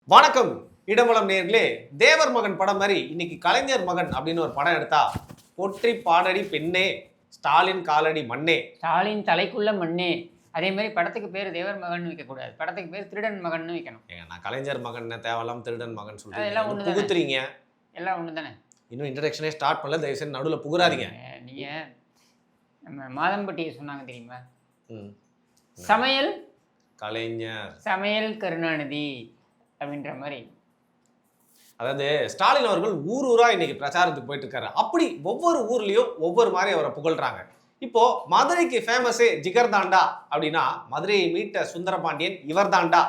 வணக்கம் இடமலம் நேர்களே. தேவர் மகன் படம் மாதிரி இன்னைக்கு கலைஞர் மகன் அப்படின்னு ஒரு படம் எடுத்தா பொற்றி பாடடி பெண்ணே, ஸ்டாலின் காலடி மண்ணே, ஸ்டாலின் தலைக்குள்ள மண்ணே. அதே மாதிரி படத்துக்கு பேர் தேவர் மகன் வைக்கக்கூடாது, படத்துக்கு பேர் திருடன் மகன் வைக்கணும். ஏங்க நான் கலைஞர் மகன் தேவலாம் திருடன் மகன் அதெல்லாம் சொல்லிட்டு ஒன்று புகுத்துறீங்க. எல்லாம் ஒன்று தானே. இன்னும் இன்ட்ரடக்ஷனே ஸ்டார்ட் பண்ணல, தயவு செய்து நடுவில் புகுறாதீங்க. நீங்கள் நம்ம மாதம்பட்டியை சொன்னாங்க தெரியுமா? ம். சமையல் கலைஞர், சமையல் கருணாநிதி அப்படின்ற மாதிரி. அதாவது ஸ்டாலின் அவர்கள் ஊர் ஊரா இன்னைக்கு பிரச்சாரத்துக்கு போயிட்டு இருக்காரு. அப்படி ஒவ்வொரு ஊர்லயும் ஒவ்வொரு மாதிரி அவரை புகழ்றாங்க. இப்போ மதுரைக்கு ஃபேமஸே ஜிகர் தாண்டா அப்படின்னா மதுரையை மீட்ட சுந்தரபாண்டியன் இவர் தாண்டா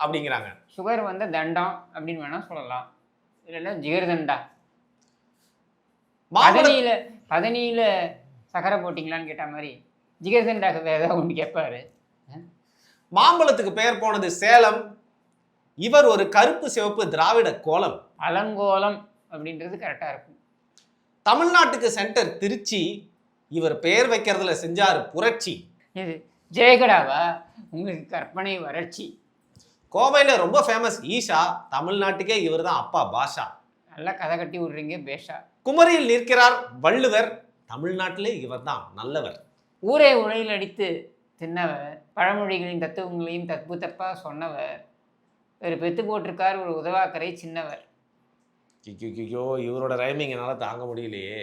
அப்படிங்கிறாங்க. சுகர் வந்த தண்டம் அப்படின்னு வேணா சொல்லலாம், இல்லைன்னா ஜிகர் தண்டா. பதனியில சக்கரை போட்டிங்களான்னு கேட்ட மாதிரி ஜிகர் தண்டாக்கு வேற ஏதாவது ஒன்று கேட்பாரு. மாம்பழத்துக்கு பெயர் போனது சேலம். இவர் ஒரு கருப்பு சிவப்பு திராவிட கோலம், அலங்கோலம் அப்படின்றது கரெக்டாக இருக்கும். தமிழ்நாட்டுக்கு சென்டர் திருச்சி. இவர் பெயர் வைக்கிறதுல செஞ்சாரு புரட்சி. இது ஜெயகடாவா? உங்களுக்கு கற்பனை வறட்சி. கோவையில் ரொம்ப ஃபேமஸ் ஈஷா. தமிழ்நாட்டுக்கே இவர் தான் அப்பா பாஷா. நல்லா கதை கட்டி விடுறீங்க பேஷா. குமரியில் நிற்கிறார் வள்ளுவர். தமிழ்நாட்டிலே இவர் தான் நல்லவர். ஊரை உலையில் அடித்து தின்னவர், பழமொழிகளின் தத்துவங்களையும் தப்பு தப்பாக சொன்னவர், ஒரு பெத்து போட்டிருக்கார் ஒரு உதவாக்கரை சின்னவர். கியோ இவரோட ரைமிங் என்னால் தாங்க முடியலையே.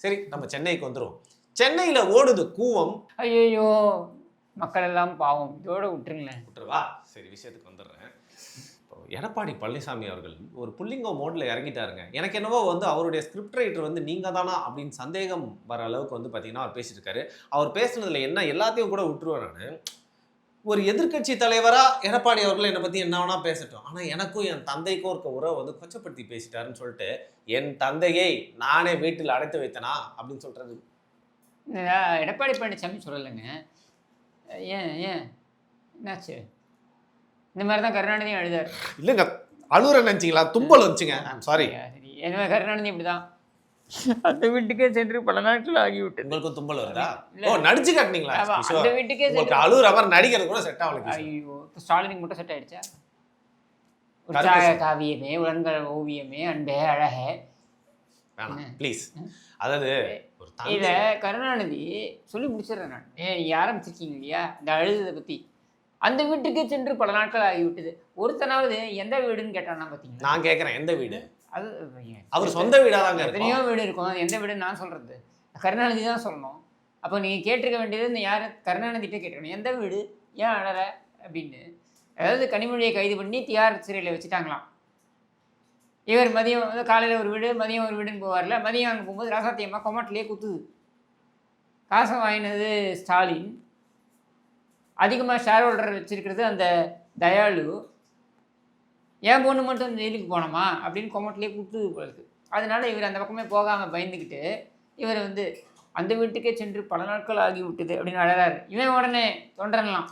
சரி, நம்ம சென்னைக்கு வந்துடும். சென்னையில் ஓடுது கூவம். ஐயோ, மக்கள் எல்லாம் பாவம், இதோட விட்டுருங்களேன். விட்டுருவா. சரி, விஷயத்துக்கு வந்துடுறேன். எடப்பாடி பழனிசாமி அவர்கள் ஒரு புல்லிங்கோ மோட்ல இறங்கிட்டாருங்க. எனக்கு என்னவோ அவருடைய ஸ்கிரிப்ட் ரைட்டர் நீங்கள் தானா அப்படின்னு சந்தேகம் வர அளவுக்கு பார்த்தீங்கன்னா அவர் பேசிட்டு இருக்காரு. அவர் பேசுனதுல என்ன எல்லாத்தையும் கூட விட்டுருவேன் நான். ஒரு எதிர்கட்சி தலைவரா எடப்பாடி அவர்கள் என்னை பற்றி என்ன வேணா பேசட்டும், ஆனால் எனக்கும் என் தந்தைக்கும் இருக்க உறவை கொச்சப்படுத்தி பேசிட்டாருன்னு சொல்லிட்டு என் தந்தையை நானே வீட்டில் அடைத்து வைத்தனா அப்படின்னு சொல்றது. எடப்பாடி பழனிசாமி சொல்லலைங்க. ஏன் ஏன் என்னாச்சு? இந்த மாதிரி தான் கருணாநிதியும் எழுதார். இல்லைங்க, அழுற நினச்சிங்களா? தும்பல் வந்துச்சுங்க. சாரி. என்ன கருணாநிதி இப்படிதான் அந்த வீட்டுக்கே சென்று பல நாட்கள் ஆகிவிட்டது. உங்களுக்கும் தும்பல் வருதா? ஓ, நடிச்சு காட்டினீங்களா? அந்த வீட்டுக்கே சென்று அழுற அவர் நடிக்கிறது கூட செட் ஆகல. ஐயோ, ஸ்டாலினுக்கு மட்டும் செட் ஆயிடுச்சா? காவியமே, உலன்கள் ஓவியமே, அன்பே அழகே. ப்ளீஸ். அதாவது இத கருணாநிதி சொல்லி முடிச்சிடறேன் நான். ஆரம்பிச்சிருக்கீங்க இல்லையா இந்த அழுததை பத்தி. அந்த வீட்டுக்கே சென்று பல நாட்கள் ஆகிவிட்டது. ஒருத்தனாவது எந்த வீடுன்னு கேட்டானா பார்த்தீங்களா? நான் கேட்குறேன், எந்த வீடு? அது அவர் சொந்த வீடாதாங்க. எத்தனையோ வீடு இருக்கும், எந்த வீடுன்னு நான் சொல்றது? கருணாநிதி தான் சொல்லணும். அப்போ நீங்கள் கேட்டிருக்க வேண்டியது இந்த யார் கருணாநிதிட்டே கேட்கணும், எந்த வீடு, ஏன் அழற அப்படின்னு. அதாவது கனிமொழியை கைது பண்ணி தியார் சிறையில் வச்சுட்டாங்களாம். இவர் மதியம் காலையில் ஒரு வீடு, மதியம் ஒரு வீடுன்னு போவார்ல. மதியம் அங்கே போகும்போது ராசாத்தியம்மா கொமாட்டிலே குத்துது. காசை வாங்கினது ஸ்டாலின், அதிகமாக ஷேர் ஹோல்டர் வச்சுருக்கிறது அந்த தயாளு. ஏன் பொண்ணு மட்டும் ஜெயிலுக்கு போனோமா அப்படின்னு கொமட்டிலே குத்துது போலுக்கு. அதனால இவர் அந்த பக்கமே போகாமல் பயந்துக்கிட்டு இவர் அந்த வீட்டுக்கே சென்று பல நாட்கள் ஆகி விட்டுது அப்படின்னு அழறாரு. இவன் உடனே தொண்டரலாம்,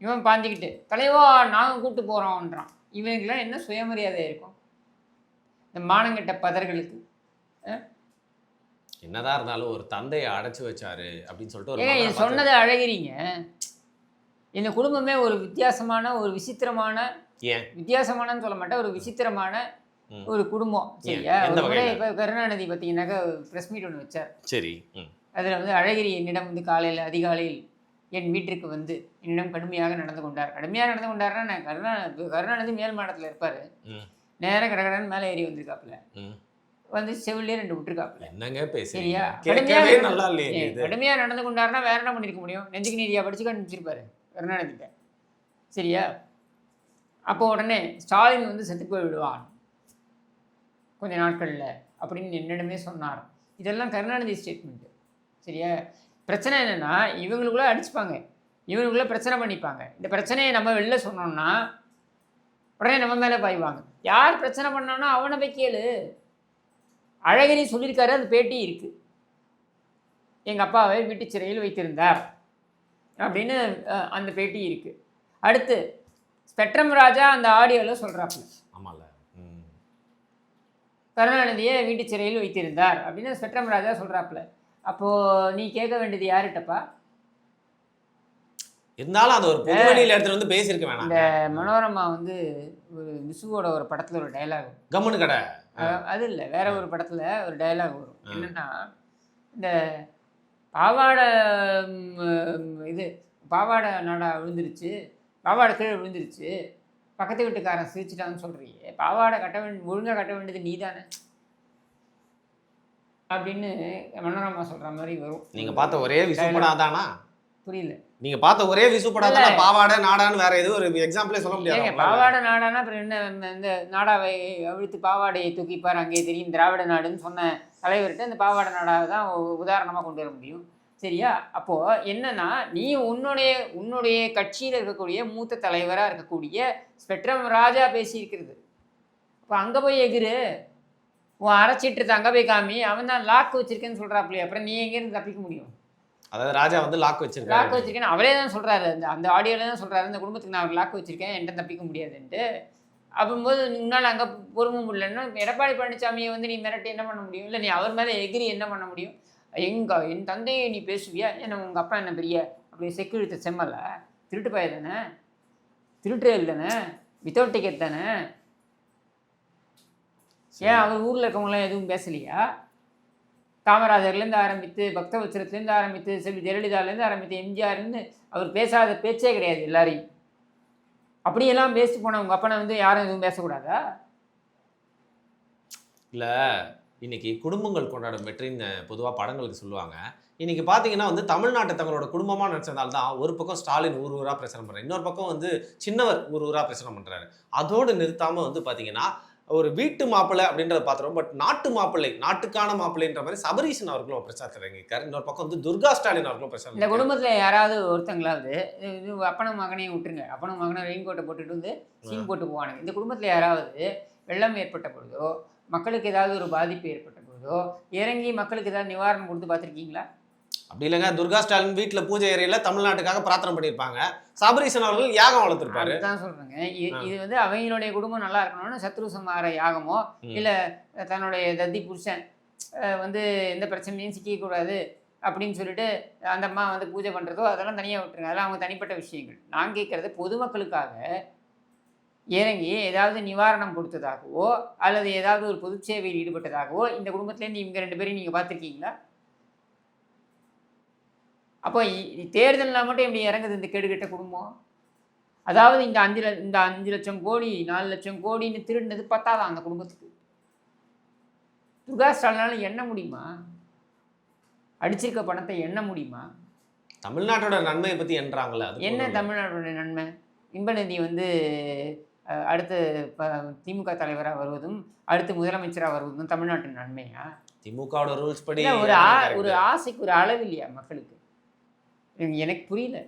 இவன் பாஞ்சிக்கிட்டு தலைவா நாங்கள் கூப்பிட்டு போகிறோன்றான். இவனுக்கெல்லாம் என்ன சுயமரியாதை இருக்கும் இந்த மானங்கெட்ட பதர்களுக்கு? என்னதான் இருந்தாலும் ஒரு தந்தையை அடைச்சி வச்சாரு அப்படின்னு சொல்லிட்டு ஏன் சொன்னதை அழகிறீங்க? இந்த குடும்பமே ஒரு வித்தியாசமான, ஒரு விசித்திரமான, வித்தியாசமானு சொல்ல மாட்டேன், ஒரு விசித்திரமான ஒரு குடும்பம். சரியா? இப்போ கருணாநிதி பார்த்தீங்கன்னாக்கா ப்ரெஸ் மீட் ஒன்று வச்சார். சரி. அதில் அழகிரி என்னிடம் காலையில் அதிகாலையில் என் வீட்டிற்கு என்னிடம் கடுமையாக நடந்து கொண்டார். கடுமையாக நடந்து கொண்டாருன்னா கருணாநிதி மேல் மாடத்தில் இருப்பார். நேராக கடகடன்னு மேலே ஏறி வந்திருக்காப்புல, செவிலே 2 விட்டுருக்காப்புல. என்னங்க பேச? சரியா? கடுமையாக நடந்து கொண்டாருன்னா வேற என்ன பண்ணியிருக்க முடியும்? நெஞ்சுக்கு நீதியாக படிச்சு கண்டுபிடிச்சிருப்பாரு கருணாநிதிட்ட. சரியா? அப்போ உடனே ஸ்டாலின் செத்து போய் விடுவான் கொஞ்ச நாட்களில் அப்படின்னு என்னிடமே சொன்னார். இதெல்லாம் கருணாநிதி ஸ்டேட்மெண்ட்டு. சரியா? பிரச்சனை என்னென்னா இவங்களுக்குள்ளே அடிச்சுப்பாங்க, இவங்களுக்குள்ளே பிரச்சனை பண்ணிப்பாங்க. இந்த பிரச்சனையை நம்ம வெளில சொன்னோம்னா உடனே நம்ம மேலே பாய்வாங்க. யார் பிரச்சனை பண்ணோன்னா அவனை போய் கேளு. அழகிரி சொல்லியிருக்காரு, அது பேட்டி இருக்குது. எங்கள் அப்பாவை வீட்டு சிறையில் வைத்திருந்தார் அப்படின்னு அந்த பேட்டி இருக்குது. அடுத்து ஸ்பெக்ட்ரம் ராஜா அந்த ஆடியோவில் சொல்கிறாப்புல, ஆமாம்ல, கருணாநிதியை வீட்டு சிறையில் வைத்திருந்தார் அப்படின்னு ஸ்பெக்ட்ரம் ராஜா சொல்கிறாப்புல. அப்போது நீ கேட்க வேண்டியது யார்கிட்டப்பா? இருந்தாலும் அது ஒரு பொதுவெளியில் எடுத்துட்டு வந்து பேசியிருக்க வேணாம். இந்த மனோரமா வந்து ஒரு விசுவோட ஒரு படத்தில் ஒரு டைலாக், கம்முன்னு கடை. அது இல்லை வேற ஒரு படத்தில் ஒரு டைலாக் வரும். என்னன்னா, இந்த பாவாடை இது பாவாடை நாடா விழுந்துருச்சு, பாவாடை கீழே விழுந்துருச்சு, பக்கத்து வீட்டுக்காரன் சிரிச்சிட்டான்னு சொல்றியே, பாவாடை ஒழுங்காக கட்ட வேண்டியது நீ தானே அப்படின்னு மனோரமா சொல்கிற மாதிரி வரும். நீங்க பார்த்த ஒரே விசுப்படாதானா? புரியல. நீங்க பார்த்த ஒரே விசுப்படாதானா? பாவாடை நாடான்னு வேற எதுவும் ஒரு எக்ஸாம்பிளே சொல்ல முடியாது. பாவாடை நாடானா அப்புறம் என்ன, இந்த நாடாவை அவிழ்த்து பாவாடையை தூக்கிப்பார் அங்கே தெரியும் திராவிட நாடுன்னு சொன்ன தலைவர்கிட்ட இந்த பாவாடை நாடாவை தான் உதாரணமாக கொண்டு வர முடியும். சரியா? அப்போது என்னன்னா, நீ உன்னுடைய கட்சியில் இருக்கக்கூடிய மூத்த தலைவராக இருக்கக்கூடிய ஸ்பெக்ட்ரம் ராஜா பேசியிருக்கிறது. இப்போ அங்கே போய் எகிரு, உன் அரைச்சிட்டு அங்கே போய் காமி, அவன் தான் லாக் வச்சிருக்கேன்னு சொல்கிறாப்புலையே, அப்புறம் நீ எங்கேருந்து தப்பிக்க முடியும்? அதாவது ராஜா வந்து லாக் வச்சிருக்கேன்னு அவரே தான் சொல்கிறாரு, அந்த ஆடியோவில் தான் சொல்கிறாரு, இந்த குடும்பத்துக்கு நான் லாக் வச்சிருக்கேன், என்கிட்ட தப்பிக்க முடியாதுன்ட்டு. அப்போது உன்னால் அங்கே பொறுமை முடியலன்னா எடப்பாடி பழனிசாமியை வந்து நீ மிரட்டி என்ன பண்ண முடியும்? இல்லை நீ அவர் மேலே எகிரி என்ன பண்ண முடியும்? என் தந்தையை நீ பேசுவியா? ஏன்னா உங்கள் அப்பா என்ன பெரிய அப்படி செக்யூரிட்டி செம்மல திருட்டு பய தானே, திருட்டு இல்லைண்ணே, வித்தவுட் டிக்கெட் தானே, ஏன் அவர் ஊரில் இருக்கவங்களாம் எதுவும் பேசலையா? காமராஜர்லேருந்து ஆரம்பித்து பக்தவச்சரத்துலேருந்து ஆரம்பித்து செல்வி ஜெயலலிதாலேருந்து ஆரம்பித்து எம்ஜிஆர்லேருந்து அவர் பேசாத பேச்சே கிடையாது எல்லாரையும். அப்படியெல்லாம் பேசிட்டு போன உங்கள் அப்பனை வந்து யாரும் எதுவும் பேசக்கூடாதா? இல்லை, இன்னைக்கு குடும்பங்கள் கொண்டாடும் வெற்றின்னு பொதுவாக படங்களுக்கு சொல்லுவாங்க. இன்னைக்கு பார்த்தீங்கன்னா வந்து தமிழ்நாட்டை தங்களோட குடும்பமாக நினச்சதால் தான் ஒரு பக்கம் ஸ்டாலின் ஊர் ஊராக பிரச்சனை பண்ணுறாரு, இன்னொரு பக்கம் வந்து சின்னவர் ஊர் ஊராக பிரச்சனை பண்ணுறாரு. அதோடு நிறுத்தாமல் வந்து பார்த்தீங்கன்னா ஒரு வீட்டு மாப்பிள்ளை அப்படின்றத பார்த்துருவோம். பட் நாட்டு மாப்பிள்ளை, நாட்டுக்கான மாப்பிள்ளைன்ற மாதிரி சபரீசன் அவர்களும் பிரச்சனை தொடங்கியிருக்காரு. இன்னொரு பக்கம் வந்து துர்கா ஸ்டாலின் அவர்களும் பிரச்சனை. இந்த குடும்பத்தில் யாராவது ஒருத்தங்களாவது இது அப்பனும் மகனையும் விட்டுருங்க, அப்பனும் மகனை ரெயின் கோட்டை போட்டுட்டு வந்து சீன் போட்டு போவானுங்க. இந்த குடும்பத்தில் யாராவது வெள்ளம் ஏற்பட்ட பொழுதோ, மக்களுக்கு ஏதாவது ஒரு பாதிப்பு ஏற்பட்ட பொழுதோ இறங்கி மக்களுக்கு ஏதாவது நிவாரணம் கொடுத்து பார்த்துருக்கீங்களா? அப்படி இல்லைங்க. துர்கா ஸ்டாலின் வீட்டில் பூஜை ஏரியில் தமிழ்நாட்டுக்காக பிரார்த்தனை பண்ணியிருப்பாங்க. சபரீசன் அவர்கள் யாகம் வளர்த்துருப்பாரு. அதுதான் சொல்றேங்க. இது வந்து அவங்களுடைய குடும்பம் நல்லா இருக்கணும்னு சத்ரு சம்ஹார யாகமோ இல்லை தன்னுடைய தத்தி புருஷன் வந்து எந்த பிரச்சனையும் சிக்கக்கூடாது அப்படின்னு சொல்லிட்டு அந்த அம்மா வந்து பூஜை பண்ணுறதோ அதெல்லாம் தனியாக விட்டுருங்க. அதெல்லாம் அவங்க தனிப்பட்ட விஷயங்கள். நான் கேட்குறது பொதுமக்களுக்காக இறங்கி ஏதாவது நிவாரணம் கொடுத்ததாகவோ அல்லது ஏதாவது ஒரு பொது சேவையில் ஈடுபட்டதாகவோ இந்த குடும்பத்துலேருந்து இவங்க 2 பேரையும் நீங்கள் பார்த்துருக்கீங்களா? அப்போ தேர்தலில் மட்டும் எப்படி இறங்குது இந்த கேடுகட்ட குடும்பம்? அதாவது இந்த 5 லட்சம் கோடி 4 லட்சம் கோடின்னு திருடினது பத்தாதான் அந்த குடும்பத்துக்கு. துர்கா ஸ்டாலினால எண்ண முடியுமா? அடிச்சிருக்க பணத்தை எண்ண முடியுமா? தமிழ்நாட்டோட நன்மையை பற்றி என்றாங்களே, என்ன தமிழ்நாட்டோட நன்மை? இன்பநிதி வந்து அடுத்து திமுக தலைவராக வருவதும் அடுத்து முதலமைச்சராக வருவதும் தமிழ்நாட்டின் நன்மையா? திமுகவோட ரூல்ஸ் படி ஒரு ஆசைக்கு ஒரு அளவு இல்லையா மக்களுக்கு? எனக்கு புரியல.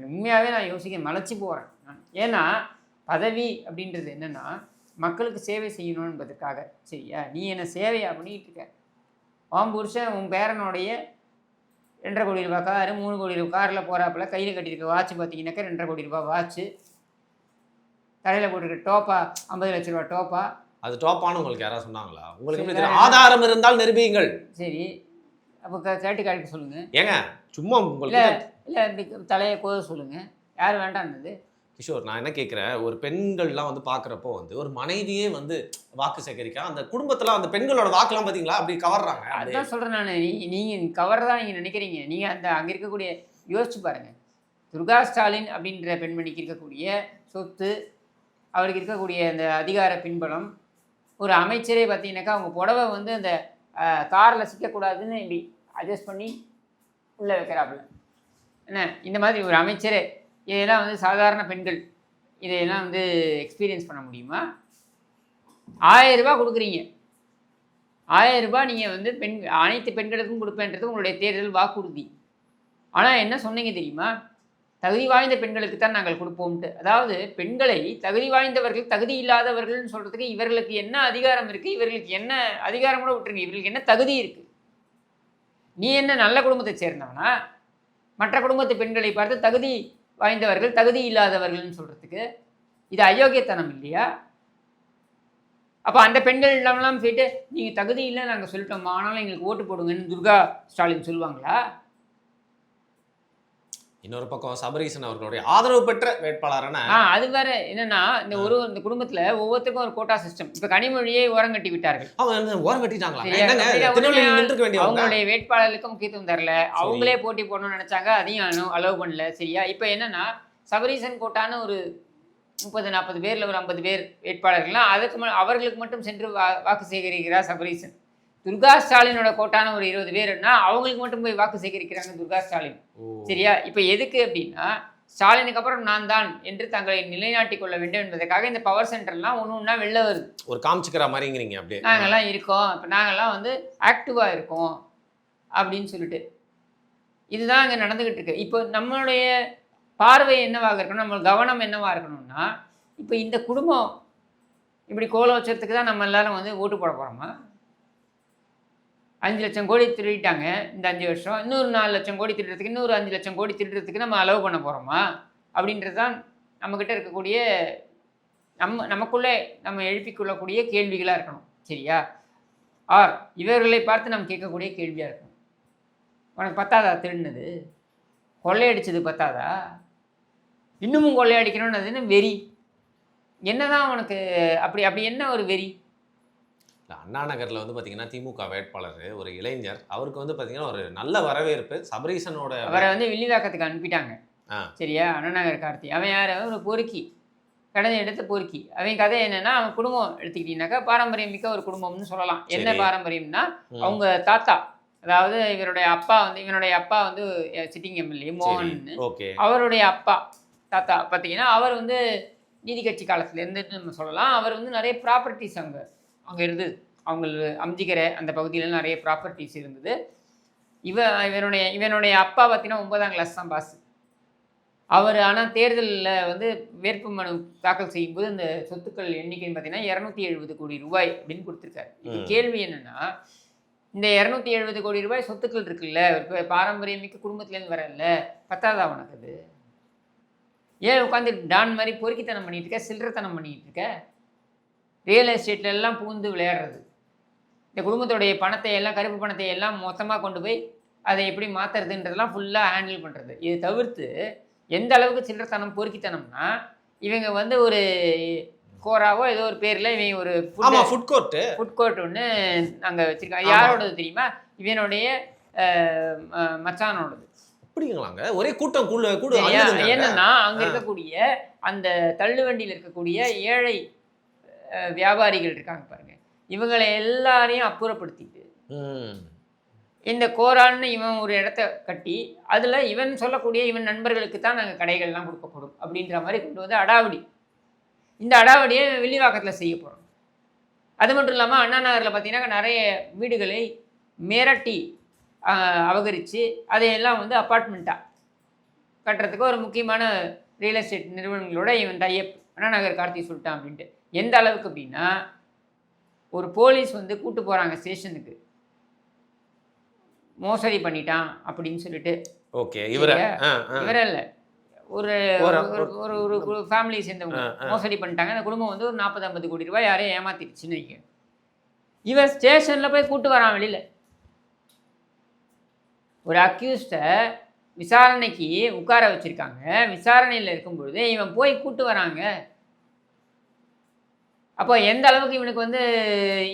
உண்மையாகவே நான் யோசிக்க மலைச்சி போகிறேன். ஏன்னா பதவி அப்படின்றது என்னென்னா மக்களுக்கு சேவை செய்யணும் என்பதற்காக. சரியா? நீ என்ன சேவையா பண்ணிகிட்டு இருக்க? உன் புருஷன் உன் பேரனுடைய 2.5 கோடி ரூபா காரு, 3 கோடி ரூபா காரில் போகிறாப்புல, கையில் கட்டியிருக்க வாட்ச் பார்த்தீங்கன்னாக்கா 2.5 கோடி ரூபா வாட்ச்சு, தலையில் போட்டிருக்க டோப்பா 50 லட்ச ரூபா டோப்பா. அது டோப்பான்னு உங்களுக்கு யாராவது சொன்னாங்களா? உங்களுக்கு ஆதாரம் இருந்தால் நிரூபியுங்கள். சரி, அப்போ கேட்டு காட்டி சொல்லுங்கள். ஏங்க சும்மா உங்களுக்கு இல்லை இப்படி தலையை கோத சொல்லுங்கள். யார் வேண்டாம்னது? கிஷோர், நான் என்ன கேட்குறேன், ஒரு பெண்கள்லாம் வந்து பார்க்குறப்போ வந்து ஒரு மனைவியே வந்து வாக்கு சேகரிக்க அந்த குடும்பத்தில் அந்த பெண்களோட வாக்கெல்லாம் பார்த்தீங்களா அப்படி கவர்றாங்க. அதுதான் சொல்கிறேன் நான். நீங்கள் கவர்றதா நீங்கள் நினைக்கிறீங்க. நீங்கள் அங்கே இருக்கக்கூடிய யோசிச்சு பாருங்கள். துர்கா ஸ்டாலின் அப்படின்ற பெண்மணிக்கு இருக்கக்கூடிய சொத்து, அவருக்கு இருக்கக்கூடிய அந்த அதிகார பின்பலம், ஒரு அமைச்சரே பார்த்தீங்கன்னாக்கா அவங்க புடவை வந்து அந்த காரில் சிக்கக்கூடாதுன்னு இப்படி அட்ஜஸ்ட் பண்ணி உள்ளே வைக்கிறாப்புல. என்ன இந்த மாதிரி ஒரு அமைச்சரே, இதெல்லாம் வந்து சாதாரண பெண்கள் இதையெல்லாம் வந்து எக்ஸ்பீரியன்ஸ் பண்ண முடியுமா? 1000 ரூபா கொடுக்குறீங்க. 1000 ரூபா நீங்கள் வந்து அனைத்து பெண்களுக்கும் கொடுப்பேன்றது உங்களுடைய தேர்தல் வாக்குறுதி. ஆனால் என்ன சொன்னீங்க தெரியுமா? தகுதி வாய்ந்த பெண்களுக்கு தான் நாங்கள் கொடுப்போம்ட்டு. அதாவது பெண்களை தகுதி வாய்ந்தவர்கள் தகுதி இல்லாதவர்கள்னு சொல்கிறதுக்கு இவர்களுக்கு என்ன அதிகாரம் இருக்குது? இவர்களுக்கு என்ன அதிகாரம் கூட விட்டுருங்க, இவர்களுக்கு என்ன தகுதி இருக்குது? நீ என்ன நல்ல குடும்பத்தை சேர்ந்தவனா? மற்ற குடும்பத்து பெண்களை பார்த்து தகுதி வாய்ந்தவர்கள் தகுதி இல்லாதவர்கள்னு சொல்கிறதுக்கு இது அயோக்கியத்தனம் இல்லையா? அப்போ அந்த பெண்கள் இல்லாமலாம் போயிட்டு நீங்கள் தகுதி இல்லை நாங்கள் சொல்லிட்டோம், ஆனாலும் எங்களுக்கு ஓட்டு போடுங்கன்னு துர்கா ஸ்டாலின் சொல்லுவாங்களா? இன்னொரு பக்கம் சபரீசன் அவர்களுடைய ஆதரவு பெற்ற வேட்பாளரான அது வேற என்னன்னா இந்த குடும்பத்துல ஒவ்வொருத்தருக்கும் ஒரு கோட்டா சிஸ்டம். இப்ப கனிமொழியை ஓரங்கட்டி விட்டார்கள். அவங்க ஓரம் கட்டிட்டாங்களா? என்னங்க திருநெல்வேலியில் நின்றுக்க வேண்டியவங்க அவங்களுடைய வேட்பாளர்களுக்கு முக்கியத்துவம் தரல. அவங்களே போட்டி போடணும்னு நினைச்சாங்க, அதையும் அலோவ் பண்ணல. சரியா? இப்ப என்னன்னா சபரீசன் கோட்டான ஒரு 30-40 பேர்ல ஒரு 50 பேர் வேட்பாளர்கள்லாம் அவர்களுக்கு மட்டும் சென்று வாக்கு சேகரிக்கிறார் சபரீசன். துர்கா ஸ்டாலினோட கோட்டான ஒரு 20 பேர்னா அவங்களுக்கு மட்டும் போய் வாக்கு சேகரிக்கிறாங்க துர்கா ஸ்டாலின். சரியா? இப்போ எதுக்கு அப்படின்னா ஸ்டாலினுக்கு அப்புறம் நான் தான் என்று தங்களை நிலைநாட்டிக் கொள்ள வேண்டும் என்பதற்காக இந்த பவர் சென்டர்லாம் ஒன்று ஒன்றா வெளில வருது. ஒரு காமிச்சுக்கிற மாதிரிங்கிறீங்க. அப்படியே நாங்கள்லாம் இருக்கோம், இப்போ நாங்கள்லாம் வந்து ஆக்டிவாக இருக்கோம் அப்படின்னு சொல்லிட்டு இதுதான் அங்கே நடந்துக்கிட்டு இருக்கு. இப்போ நம்மளுடைய பார்வை என்னவாக இருக்கணும், நம்ம கவனம் என்னவாக இருக்கணும்னா, இப்போ இந்த குடும்பம் இப்படி கோல வச்சதுக்கு தான் நம்ம எல்லாரும் வந்து ஓட்டு போட போகிறோமா? 5 லட்சம் கோடி திருடிட்டாங்க இந்த 5 வருஷம். இன்னொரு 4 லட்சம் கோடி திருடுறதுக்கு, இன்னொரு 5 லட்சம் கோடி திருடுறதுக்கு நம்ம அலோவ் பண்ண போகிறோமா? அப்படின்றது தான் நம்மக்கிட்ட இருக்கக்கூடிய நமக்குள்ளே நம்ம எழுப்பிக்கொள்ளக்கூடிய கேள்விகளாக இருக்கணும். சரியா? இவர்களை பார்த்து நம்ம கேட்கக்கூடிய கேள்வியாக இருக்கணும். உனக்கு பத்தாதா திருடினது? கொள்ளையடிச்சது பத்தாதா? இன்னமும் கொள்ளையடிக்கணும்னு அது என்ன வெறி? என்னதான் உனக்கு அப்படி என்ன ஒரு வெறி? அண்ணா நகரில் வந்து பார்த்தீங்கன்னா திமுக வேட்பாளர் ஒரு இளைஞர், அவருக்கு வந்து பார்த்தீங்கன்னா ஒரு நல்ல வரவேற்பு. சபரீசனோட அவரை வந்து வில்லிவாக்கத்துக்கு அனுப்பிட்டாங்க. சரியா? அண்ணா நகர் கார்த்தி அவன் யார்? ஒரு பொறுக்கி, கடந்த எடுத்த பொறுக்கி. அவன் கதை என்னன்னா, அவன் குடும்பம் எடுத்துக்கிட்டீங்கன்னாக்கா பாரம்பரியம் மிக்க ஒரு குடும்பம்னு சொல்லலாம். என்ன பாரம்பரியம்னா, அவங்க தாத்தா, அதாவது இவனுடைய அப்பா வந்து சிட்டிங் எம்எல்ஏ மோகன், அவருடைய அப்பா தாத்தா பார்த்தீங்கன்னா அவர் வந்து நீதி கட்சி காலத்துலேருந்து நம்ம சொல்லலாம். அவர் வந்து நிறைய ப்ராப்பர்ட்டிஸ் அங்கே இருந்தது. அவங்க அம்ஜிக்கரை அந்த பகுதியில் நிறைய ப்ராப்பர்ட்டிஸ் இருந்தது. இவனுடைய அப்பா பார்த்தீங்கன்னா 9ஆம் கிளாஸ் தான் பாஸ். அவர் ஆனால் தேர்தலில் வந்து வேட்பு மனு தாக்கல் செய்யும்போது இந்த சொத்துக்கள் எண்ணிக்கைன்னு பார்த்தீங்கன்னா 270 கோடி ரூபாய் அப்படின்னு கொடுத்துருக்காரு. இப்போ கேள்வி என்னென்னா, இந்த 270 கோடி ரூபாய் சொத்துக்கள் இருக்குல்ல, ஒரு பாரம்பரியமிக்க குடும்பத்துலேருந்து வரல, பத்தாதா உனக்கு? அது ஏன் உட்காந்து டான் மாதிரி பொறுக்கித்தனம் பண்ணிட்டு இருக்க, சில்லறத்தனம் பண்ணிட்டு இருக்க? ரியல் எஸ்டேட்ல எல்லாம் பூந்து விளையாடுறது, இந்த குடும்பத்துடைய பணத்தை எல்லாம், கருப்பு பணத்தை எல்லாம் மொத்தமாக கொண்டு போய் அதை எப்படி மாற்றுறதுன்றதெல்லாம் ஃபுல்லாக ஹேண்டில் பண்ணுறது. இது தவிர்த்து எந்த அளவுக்கு சில்லறத்தனம் பொறுக்கித்தனம்னா, இவங்க வந்து ஒரு கோராவோ ஏதோ ஒரு பேரில் இவங்க ஒரு ஃபுட் கோர்ட் ஒன்று அங்கே வச்சுருக்காங்க. யாரோடது தெரியுமா? இவனுடைய மச்சானோடது. அப்படிங்களாங்க? ஒரே கூட்டம் என்னன்னா, அங்கே இருக்கக்கூடிய அந்த தள்ளுவண்டியில் இருக்கக்கூடிய ஏழை வியாபாரிகள் இருக்காங்க பாருங்க, இவங்களை எல்லாரையும் அப்புறப்படுத்திட்டு இந்த கோரான்னு இவன் ஒரு இடத்த கட்டி அதில் இவன் சொல்லக்கூடிய இவன் நண்பர்களுக்கு தான் நாங்கள் கடைகள்லாம் கொடுக்கப்படும் அப்படின்ற மாதிரி கொண்டு வந்து அடாவடி. இந்த அடாவடியை வில்லிவாக்கத்தில் செய்ய போகிறோம். அது மட்டும் இல்லாமல் அண்ணா நகரில் பார்த்தீங்கன்னா நிறைய வீடுகளை மிரட்டி அபகரித்து அதையெல்லாம் வந்து அப்பார்ட்மெண்ட்டாக கட்டுறதுக்கு ஒரு முக்கியமான ரியல் எஸ்டேட் நிறுவனங்களோட இவன் டைப் அண்ணா நகர் கார்த்தி சொல்லிட்டான் அப்படின்ட்டு. எந்த அளவுக்கு அப்படின்னா, ஒரு போலீஸ் வந்து கூட்டு போகிறாங்க ஸ்டேஷனுக்கு, மோசடி பண்ணிட்டான் அப்படின்னு சொல்லிட்டு. ஓகே, இவரே இல்லை, ஒரு ஒரு ஃபேமிலியை சேர்ந்தவங்க மோசடி பண்ணிட்டாங்க. அந்த குடும்பம் வந்து ஒரு 40-50 கோடி ரூபாய் யாரையும் ஏமாத்திடுச்சுன்னு வைக்க, இவன் ஸ்டேஷனில் போய் கூட்டு வரான் வெளியில். ஒரு அக்யூஸ்டை விசாரணைக்கு உட்கார வச்சுருக்காங்க. விசாரணையில் இருக்கும்பொழுது இவன் போய் கூட்டு வராங்க. அப்போ எந்த அளவுக்கு இவனுக்கு வந்து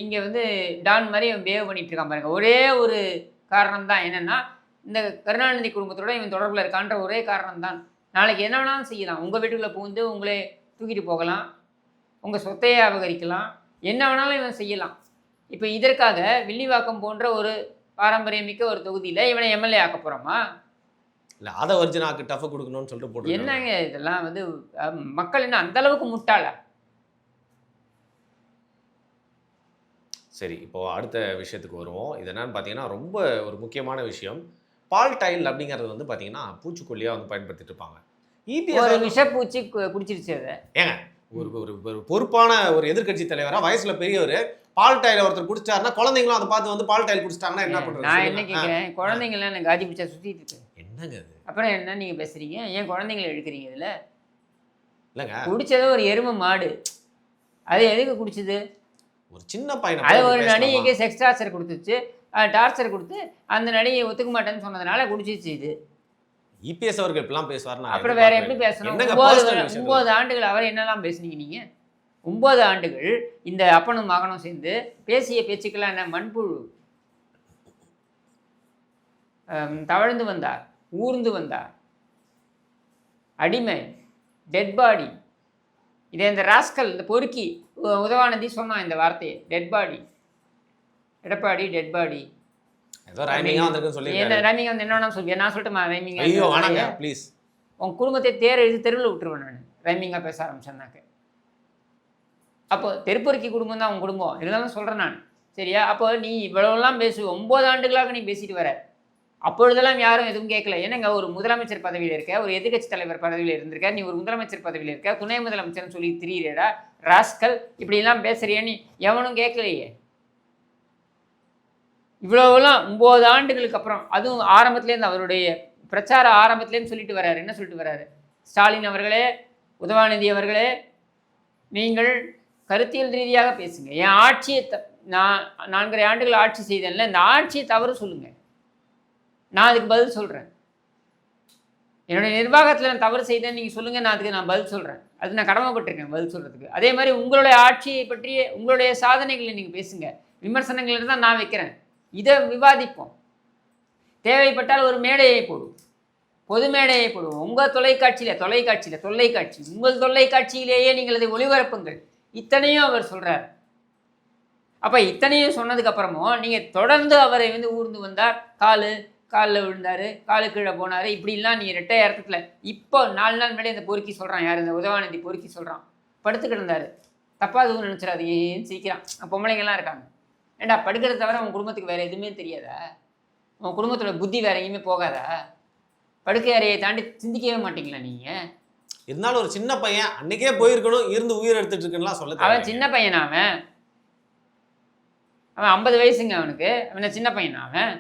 இங்கே வந்து டான் மாதிரி இவன் பிஹேவ் பண்ணிட்டு இருக்கான் பாருங்க. ஒரே ஒரு காரணம் தான் என்னென்னா, இந்த கருணாநிதி குடும்பத்தோட இவன் தொடர்பில் இருக்கான்ற ஒரே காரணம் தான். நாளைக்கு என்ன வேணாலும் செய்யலாம். உங்கள் வீட்டுக்குள்ளே புகுந்து உங்களே தூக்கிட்டு போகலாம், உங்கள் சொத்தையே அபகரிக்கலாம், என்ன வேணாலும் இவன் செய்யலாம். இப்போ இதற்காக வில்லிவாக்கம் போன்ற ஒரு பாரம்பரியமிக்க ஒரு தொகுதியில் இவனை எம்எல்ஏ ஆக்க போகிறோமா? இல்லை, அதை ஒரிஜினாக்கு டஃப் கொடுக்கணும்னு சொல்லிட்டு போட்டு என்னங்க இதெல்லாம் வந்து மக்கள் என்ன அந்த அளவுக்கு முட்டாளா? சரி, இப்போது அடுத்த விஷயத்துக்கு வருவோம். இது என்னன்னு பார்த்தீங்கன்னா, ரொம்ப ஒரு முக்கியமான விஷயம். பால் டைல் அப்படிங்கிறது வந்து பார்த்தீங்கன்னா பூச்சிக்கொல்லியாக வந்து பயன்படுத்திட்டு இருப்பாங்க. ஒரு விஷப்பூச்சி குடிச்சிருச்சு. அதை ஏங்க, ஒரு பொறுப்பான ஒரு எதிர்கட்சி தலைவராக வயசில் பெரியவர் பால் டைல ஒருத்தர் குடிச்சாருன்னா குழந்தைங்களும் அதை பார்த்து வந்து பால் டைல் குடிச்சிட்டாங்கன்னா என்ன பண்ணுறது? நான் என்ன கேட்குறேன், குழந்தைங்களாம் எனக்கு காஜி பிடிச்சா சுற்றிட்டு இருக்கு. என்னங்க அது? அப்புறம் என்ன நீங்கள் பேசுகிறீங்க? ஏன் குழந்தைங்களை எடுக்கிறீங்க இதில்? இல்லைங்க, குடித்ததோ ஒரு எருமை மாடு, அது எதுக்கு குடிச்சது? ஒரு சின்ன பையன் அது ஒரு நடிகைக்கு செக்ஸ் டார்ச்சர் கொடுத்துச்சு, டார்ச்சர் கொடுத்து அந்த நடிகை ஒத்துக்க மாட்டேன்னு சொன்னதுனால குடிச்சிச்சு. இது இபிஎஸ் அவர்கள் இப்படிலாம் பேசுவார். அப்புறம் வேற எப்படி பேசணும்? 9 ஆண்டுகள் அவர் என்னெல்லாம் பேசுனீங்க நீங்க? 9 ஆண்டுகள் இந்த அப்பனும் மகனும் சேர்ந்து பேசிய பேச்சுக்கெல்லாம் என்ன மண்புழு. தவழ்ந்து வந்தார், ஊர்ந்து வந்தார், அடிமை, டெட் பாடி. இதை இந்த ராஸ்கல், இந்த பொறுக்கி உதவாநிதி சொன்னான் இந்த வார்த்தையை, dead body, Edappadi dead body. ஏதோ ரைமிங்கா வந்திருக்குன்னு சொல்லி என்ன ரைமிங்கா வந்து என்ன சொல்லுவேன்? நான் சொல்லட்டுமா ரைமிங்கா? ஐயோ வேணாங்க ப்ளீஸ். உன் குடும்பத்தை தேர் எழுதி தெருவில் விட்டுருவேன் நான் ரைமிங்கா பேச ஆரம்பிச்சேன்னாக்க. அப்போ தெருப்பொறுக்கி குடும்பம் தான் உன் குடும்பம், இதெல்லாம் சொல்கிறேன் நான். சரியா? அப்போ நீ இவ்வளோலாம் பேசு, 9 ஆண்டுகளாக நீ பேசிட்டு வர. அப்பொழுதெல்லாம் யாரும் எதுவும் கேட்கல. ஏன்னாங்க ஒரு முதலமைச்சர் பதவியில் இருக்க, ஒரு எதிர்கட்சி தலைவர் பதவியில் இருந்திருக்க, நீ ஒரு முதலமைச்சர் பதவியில் இருக்க, துணை முதலமைச்சர்னு சொல்லி திரியிறடா ராஸ்கல், இப்படிலாம் பேசுறியன்னு எவனும் கேட்கலையே. இவ்வளோலாம் 9 ஆண்டுகளுக்கு அப்புறம், அதுவும் ஆரம்பத்துலேருந்து அவருடைய பிரச்சார ஆரம்பத்துலேருந்து சொல்லிட்டு வர்றாரு. என்ன சொல்லிட்டு வர்றாரு? ஸ்டாலின் அவர்களே, உதவாநிதி அவர்களே, நீங்கள் கருத்தியல் ரீதியாக பேசுங்க. என் ஆட்சியை நான் 4.5 ஆண்டுகள் ஆட்சி செய்தேன்ல, இந்த ஆட்சியை தவறு சொல்லுங்கள், நான் அதுக்கு பதில் சொல்கிறேன். என்னுடைய நிர்வாகத்தில் நான் தவறு செய்தேன்னு நீங்கள் சொல்லுங்கள், நான் அதுக்கு பதில் சொல்கிறேன். அது நான் கடமைப்பட்டிருக்கேன் பதில் சொல்கிறதுக்கு. அதே மாதிரி உங்களுடைய ஆட்சியை பற்றிய உங்களுடைய சாதனைகளை நீங்கள் பேசுங்க, விமர்சனங்கள் இருந்தால் நான் வைக்கிறேன், இதை விவாதிப்போம். தேவைப்பட்டால் ஒரு மேடையை போடுவோம், பொது மேடையை போடுவோம். உங்கள் தொலைக்காட்சி உங்கள் தொலைக்காட்சியிலேயே நீங்கள் அதை ஒளிபரப்புங்கள். இத்தனையும் அவர் சொல்கிறார். அப்போ இத்தனையும் சொன்னதுக்கப்புறமும் நீங்கள் தொடர்ந்து அவரை வந்து ஊர்ந்து வந்தார், காலில் விழுந்தார், காலு கீழே போனார், இப்படிலாம் நீங்கள் ரெட்டை அர்த்தத்தில். இப்போ 4 நாள் முன்னாடி இந்த பொறுக்கி சொல்கிறான், யார் இந்த உதவாநிதி பொறுக்கி சொல்கிறான், படுத்துக்கிட்டு இருந்தார். தப்பாக எதுவும் நினச்சிடாதீங்க, ஏன்னு சிரிக்கிறான். பொம்பளைங்கள்லாம் இருக்காங்க. ஏண்டா படுக்கிறத தவிர உன் குடும்பத்துக்கு வேறு எதுவுமே தெரியாதா? உன் குடும்பத்தோட புத்தி வேறு எங்கேயுமே போகாதா? படுக்கை அறையை தாண்டி சிந்திக்கவே மாட்டீங்களா நீங்கள்? இருந்தாலும் ஒரு சின்ன பையன் அன்னைக்கே போயிருக்கணும், இருந்து உயிர் எடுத்துட்டு இருக்குன்னா சொல்ல. அவன் சின்ன பையனா? அவன் 50 வயசுங்க அவனுக்கு. அவன் சின்ன பையனா? அவன்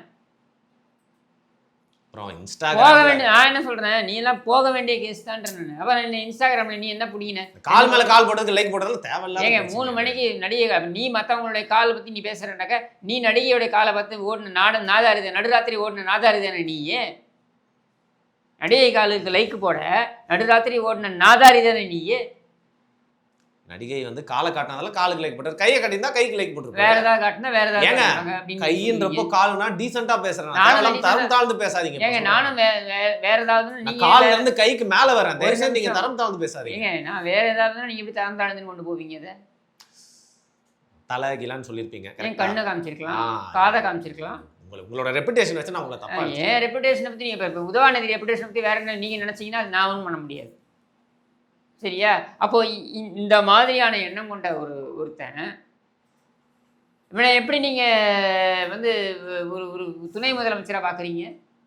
போக வேண்டிய, நான் என்ன சொல்றேன், நீ எல்லாம் போக வேண்டிய கேஸ் தான். அவன் என்ன இன்ஸ்டாகிராம்ல நீ என்ன பிடிக்கின? கால் மேல கால் போடுறதுக்கு லைக் போடுறதுல தேவையில்ல. ஏங்க 3 மணிக்கு நடிகை, நீ மற்றவங்களுடைய காலை பற்றி நீ பேசுறனாக்க, நீ நடிகையோடைய காலை பார்த்து ஓடின நாதாரிதான், நடுராத்திரி ஓடின நாதாரிதானே நீ? நடிகை காலுக்கு லைக் போட நடுராத்திரி ஓடின நாதாரிதானே நீ? நடிகை வந்து காலை காட்டினதால காலுக்கு லைக் போட்டார், கையை கட்டியிருந்தா கைக்கு லைக் போட்டுருப்பாரு. வேற ஏதாவது காட்டினா வேற ஏதாவது. கையின்றப்போ காலுனா டீசெண்டா பேசுறேன், தரம் தாழ்ந்து பேசாதீங்க. ஏங்க நானும் வேற ஏதாவது, கால்ல இருந்து கைக்கு மேல வரேன், நீங்க தரம் தாழ்ந்து பேசாதீங்க. ஏங்க நான் வேற ஏதாவது, நீங்க எப்படி தரம் தாழ்ந்துன்னு கொண்டு போவீங்க? அதை தலை கிலான்னு சொல்லியிருப்பீங்க. கண்ணை காமிச்சிருக்கலாம், காதை காமிச்சிருக்கலாம். உங்களோட ரெப்புடேஷன் வச்சு நான் உங்களை தப்பா, ஏன் ரெப்புடேஷனை பற்றி நீங்கள் இப்போ உதவாநிதி ரெப்புடேஷனை பற்றி வேற என்ன நீங்கள் நினச்சிங்கன்னா அது நான் ஒன்றும் பண்ண முடியாது. சரியா? அப்போது இந்த மாதிரியான எண்ணம் கொண்ட ஒருத்தன் இவனை எப்படி நீங்கள் வந்து ஒரு துணை முதலமைச்சராக பார்க்குறீங்க?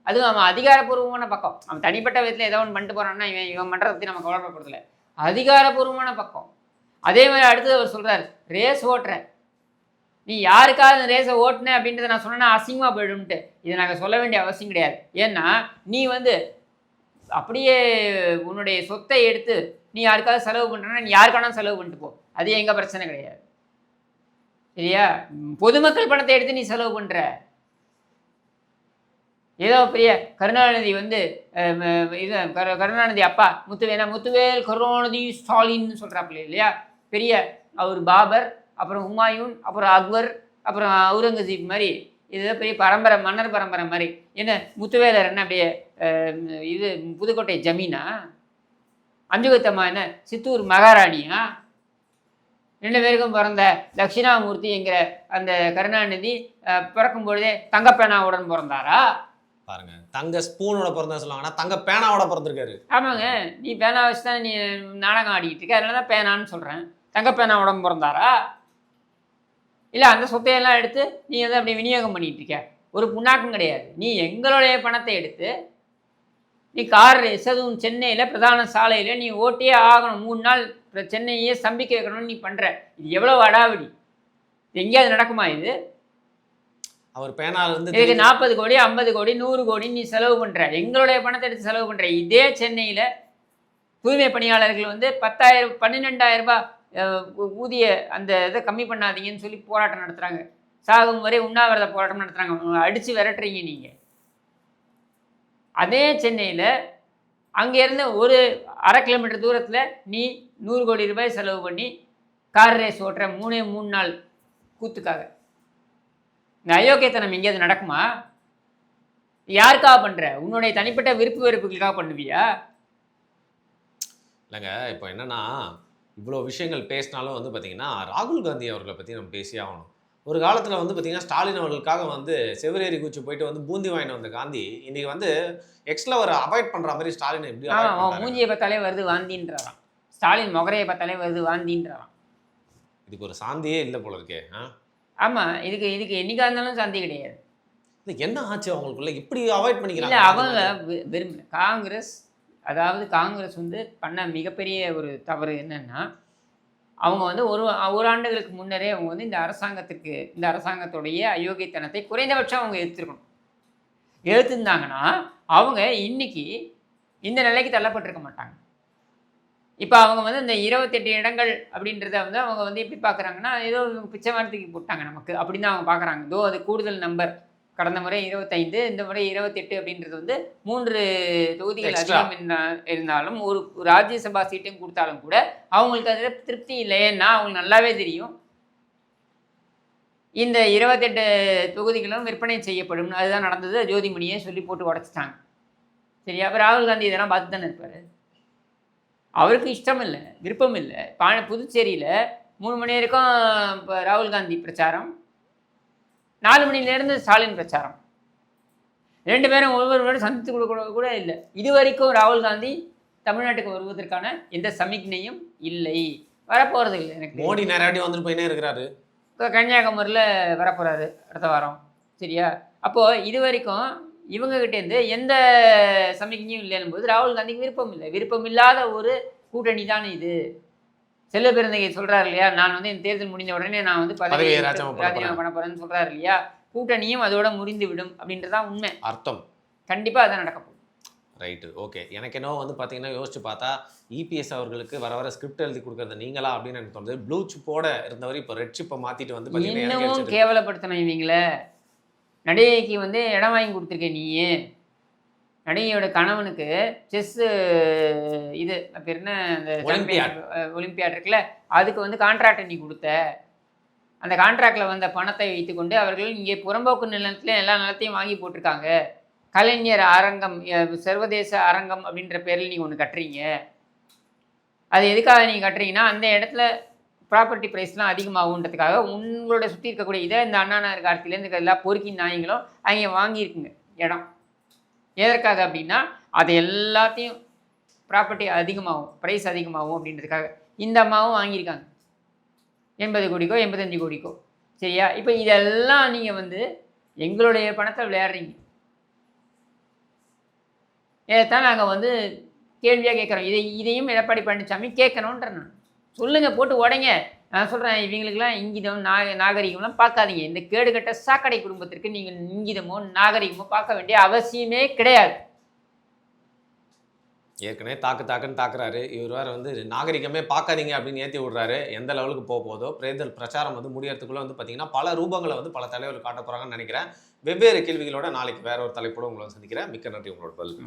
அதுவும் அவன் அதிகாரப்பூர்வமான பக்கம். அவன் தனிப்பட்ட விதத்தில் ஏதோ ஒன்று பண்ணிட்டு போகிறான்னா இவன் பண்ணுறதை பற்றி நம்ம கவலைப்படுறதில்ல. அதிகாரப்பூர்வமான பக்கம். அதே மாதிரி அடுத்தது அவர் சொல்கிறார், ரேஸ் ஓட்டுற, நீ யாருக்காவது ரேஸை ஓட்டுன அப்படின்றத நான் சொன்னேன்னா அசிங்கமாக போயிடும்ட்டு. இதை நாங்கள் சொல்ல வேண்டிய அவசியம் கிடையாது. ஏன்னா நீ வந்து அப்படியே உன்னுடைய சொத்தை எடுத்து நீ யாருக்காவது செலவு பண்ணுறன்னா நீ யாருக்கான செலவு பண்ணிட்டு போ, அது எங்கள் பிரச்சனை கிடையாது. சரியா? பொதுமக்கள் பணத்தை எடுத்து நீ செலவு பண்ணுற. ஏதோ பெரிய கருணாநிதி வந்து இது கருணாநிதி அப்பா முத்துவேல் கருணாநிதி ஸ்டாலின்னு சொல்கிறாப்புல இல்லையா? பெரிய அவர் பாபர், அப்புறம் ஹுமாயூன், அப்புறம் அக்பர், அப்புறம் அவுரங்கசீப் மாதிரி இதுதான் பெரிய பரம்பரை, மன்னர் பரம்பரை மாதிரி. என்ன முத்துவேலர் என்ன அப்படியே இது புதுக்கோட்டை ஜமீனா? அஞ்சுகத்தம்மா என்ன சித்தூர் மகாராணியா? 2 பேருக்கும் பிறந்த தட்சிணாமூர்த்தி என்கிற அந்த கருணாநிதி பிறக்கும் பொழுதே தங்கப்பேனாவுடன் பிறந்தாரா? பாருங்க, தங்க ஸ்பூனோட பிறந்தா சொல்லுவாங்க, ஆனால் தங்க பேனாவோட பிறந்திருக்காரு. ஆமாங்க, நீ பேனா வச்சு தான் நீ நாடகம் ஆடிக்கிட்டு இருக்க, அதனால தான் பேனான்னு சொல்கிறேன். தங்கப்பேனாவோட பிறந்தாரா? இல்லை அந்த சொத்தையெல்லாம் எடுத்து நீ வந்து அப்படி விநியோகம் பண்ணிகிட்டு இருக்க, ஒரு புண்ணாக்கும் கிடையாது. நீ எங்களுடைய பணத்தை எடுத்து நீ கார் ரேஸ், அதுவும் சென்னையில் பிரதான சாலையில் நீ ஓட்டியே ஆகணும், 3 நாள் சென்னையே ஸ்தம்பிக்க வைக்கணும்னு நீ பண்ணுற. இது எவ்வளோ அடாவடி! எங்கேயாவது நடக்குமா இது? அவர் பேனால இருந்து இதுக்கு 40 கோடி 50 கோடி 100 கோடி நீ செலவு பண்ணுற, எங்களுடைய பணத்தை எடுத்து செலவு பண்ணுற. இதே சென்னையில் தூய்மை பணியாளர்கள் வந்து 10,000 12,000 ரூபாய் ஊதிய அந்த இதை கம்மி பண்ணாதீங்கன்னு சொல்லி போராட்டம் நடத்துகிறாங்க. சாகும் வரை உண்ணாவிரத போராட்டம் நடத்துகிறாங்க. அடித்து விரட்டுறீங்க நீங்கள். அதே சென்னையில் அங்கேருந்து ஒரு 1/2 கிலோமீட்டர் தூரத்தில் நீ 100 கோடி ரூபாய் செலவு பண்ணி கார் ரேஸ் ஓட்டுற 3 நாள் கூத்துக்காக. இந்த அயோக்கியத்தனம் எங்கேயாவது நடக்குமா? யாருக்காக பண்ணுற? உன்னுடைய தனிப்பட்ட விருப்பு வெறுப்புகளுக்காக பண்ணுவியா? இல்லைங்க, இப்போ என்னன்னா இவ்வளோ விஷயங்கள் பேசினாலும் வந்து பார்த்தீங்கன்னா ராகுல் காந்தி அவர்களை பற்றி நம்ம பேசி ஆகணும். ஒரு காலத்தில் வந்து பார்த்தீங்கன்னா ஸ்டாலின் அவர்களுக்காக வந்து செவரேறி குச்சி போயிட்டு வந்து பூந்தி வாங்கிட்டு வந்த காந்தி இன்னைக்கு வந்து எக்ஸ்ல ஒரு அவாய்ட் பண்ணுற மாதிரி ஸ்டாலினை எப்படி avoid பண்றாரு? மூஞ்சியை பார்த்தாலே வருது வாந்தின்றாராம். ஸ்டாலின் முகரையை பார்த்தாலே வருது வாந்தின்றாராம். இதுக்கு ஒரு சாந்தியே இல்லை போல இருக்கே. ஆமாம், இதுக்கு என்னைக்கா இருந்தாலும் சாந்தி கிடையாது. இது என்ன ஆச்சு அவங்களுக்குள்ள இப்படி அவாய்ட் இல்லை, பண்ணிக்கிறாங்க? அவங்க விரும்பல. காங்கிரஸ் வந்து பண்ண மிகப்பெரிய ஒரு தவறு என்னன்னா, அவங்க வந்து ஒரு ஆண்டுகளுக்கு முன்னரே அவங்க வந்து இந்த அரசாங்கத்துடைய அயோக்கியத்தனத்தை குறைந்தபட்சம் அவங்க எடுத்திருந்தாங்கன்னா அவங்க இன்னைக்கு இந்த நிலைக்கு தள்ளப்பட்டிருக்க மாட்டாங்க. இப்போ அவங்க வந்து இந்த 28 இடங்கள் அப்படின்றத வந்து அவங்க வந்து எப்படி பார்க்குறாங்கன்னா, ஏதோ பிச்சை மரத்துக்கு போட்டாங்க நமக்கு அப்படின்னு தான் அவங்க பார்க்குறாங்க. ஏதோ அது கூடுதல் நம்பர். கடந்த முறை 25, இந்த முறை 28 அப்படின்றது வந்து 3 தொகுதிகள் Extra. அதிகம் இருந்தாலும் ஒரு ராஜ்யசபா சீட்டும் கொடுத்தாலும் கூட அவங்களுக்கு அதில் திருப்தி இல்லை. ஏன்னா அவங்களுக்கு நல்லாவே தெரியும் இந்த 28 தொகுதிகளும் விற்பனை செய்யப்படும். அதுதான் நடந்தது. ஜோதிமணியை சொல்லி போட்டு உடச்சிட்டாங்க. சரியா? அப்போ ராகுல் காந்தி இதெல்லாம் பார்த்து தானே இருப்பார். அவருக்கு இஷ்டம் இல்லை, விருப்பம் இல்லை. புதுச்சேரியில் 3 மணி வரைக்கும் இப்போ ராகுல் காந்தி பிரச்சாரம், 4 மணிலேருந்து ஸ்டாலின் பிரச்சாரம். 2 பேரும் ஒருவரோடு சந்தித்து கூட இல்லை. இது வரைக்கும் ராகுல் காந்தி தமிழ்நாட்டுக்கு வருவதற்கான எந்த சமிக்ஞையும் இல்லை. வரப்போகிறது இல்லை. எனக்கு மோடி நிறைய வந்துட்டு போயினே இருக்கிறாரு. இப்போ கன்னியாகுமரியில் வரப்போகிறாரு அடுத்த வாரம். சரியா? அப்போது இது வரைக்கும் இவங்ககிட்டேருந்து எந்த சமிக்ஞையும் இல்லைன்னும் போது ராகுல் காந்திக்கு விருப்பம் இல்லாத ஒரு கூட்டணி தான் இது. செல்வ பெருந்தகை சொல்கிறார் இல்லையா, நான் வந்து இந்த தேர்தல் முடிந்த உடனே நான் வந்து பதவியை ராஜினாமா பண்ண போகிறேன்னு சொல்கிறார் இல்லையா. கூட்டணியும் அதோட முறிந்து விடும் அப்படின்றதான் உண்மை. அர்த்தம் கண்டிப்பாக அதான் நடக்க போகுது. Right, okay. எனக்கு என்னவோ வந்து பார்த்தீங்கன்னா யோசிச்சு பார்த்தா இபிஎஸ் அவர்களுக்கு வர ஸ்கிரிப்ட் எழுதி கொடுக்குறது நீங்களா அப்படின்னு எனக்கு தோணுது. ப்ளூ சிப்போட இருந்தவர் இப்போ ரெட் சிப்பை மாற்றிட்டு வந்து பார்த்தீங்கன்னா இன்னமும் கேவலப்படுத்தணும் இவங்கள. நடிகைக்கு வந்து இடம் வாங்கி கொடுத்துருக்க நீயே. நடிகையோட கணவனுக்கு செஸ்ஸு இது பேர் என்ன, அந்த ஒலிம்பியாட் இருக்குல்ல, அதுக்கு வந்து கான்ட்ராக்ட் நீ கொடுத்த. அந்த கான்ட்ராக்டில் வந்த பணத்தை வைத்துக்கொண்டு அவர்கள் இங்கே புறம்போக்கு நிலத்தில் எல்லா நிலத்தையும் வாங்கி போட்டிருக்காங்க. கலைஞர் அரங்கம், சர்வதேச அரங்கம் அப்படின்ற பேரில் நீங்கள் ஒன்று கட்டுறீங்க. அது எதுக்காக நீங்கள் கட்டுறீங்கன்னா, அந்த இடத்துல ப்ராப்பர்ட்டி ப்ரைஸ்லாம் அதிகமாகுன்றதுக்காக உங்களோட சுற்றி இருக்கக்கூடிய இதை இந்த அண்ணா நகர் கார்த்திலேருந்து எல்லா பொறுக்கி நாய்களும் அங்கே வாங்கியிருக்குங்க இடம். எதற்காக அப்படின்னா அது எல்லாத்தையும் ப்ராப்பர்ட்டி அதிகமாகும், ப்ரைஸ் அதிகமாகும் அப்படின்றதுக்காக இந்த அம்மாவும் வாங்கியிருக்காங்க 80 கோடிக்கோ 85 கோடிக்கோ. சரியா? இப்போ இதெல்லாம் நீங்கள் வந்து எங்களுடைய பணத்தை விளையாடுறீங்க. இதைத்தான் நாங்கள் வந்து கேள்வியாக கேட்குறோம். இதையும் எடப்பாடி பழனிசாமி கேட்கணுன்ற நான் சொல்லுங்கள், போட்டு உடைங்க. நான் சொல்கிறேன், இவங்களுக்கெல்லாம் இங்கிதம் நாகரிகம்லாம் பார்க்காதீங்க. இந்த கேடுகட்ட சாக்கடை குடும்பத்திற்கு நீங்கள் இங்கிதமோ நாகரிகமோ பார்க்க வேண்டிய அவசியமே கிடையாது. ஏற்கனவே தாக்குன்னு தாக்குறாரு. இவர் வேறு வந்து நாகரிகமே பார்க்காதீங்க அப்படின்னு ஏற்றி விடுறாரு. எந்த லெவலுக்கு போதோ தேர்தல் பிரச்சாரம் வந்து முடியறதுக்குள்ளே வந்து பார்த்தீங்கன்னா பல ரூபங்களை வந்து பல தலைவர்கள் காட்ட போகிறாங்கன்னு நினைக்கிறேன். வெவ்வேறு கேள்விகளோட நாளைக்கு வேற ஒரு தலைப்போடு உங்களை சந்திக்கிறேன். மிக்க நன்றி உங்களோட பதில்.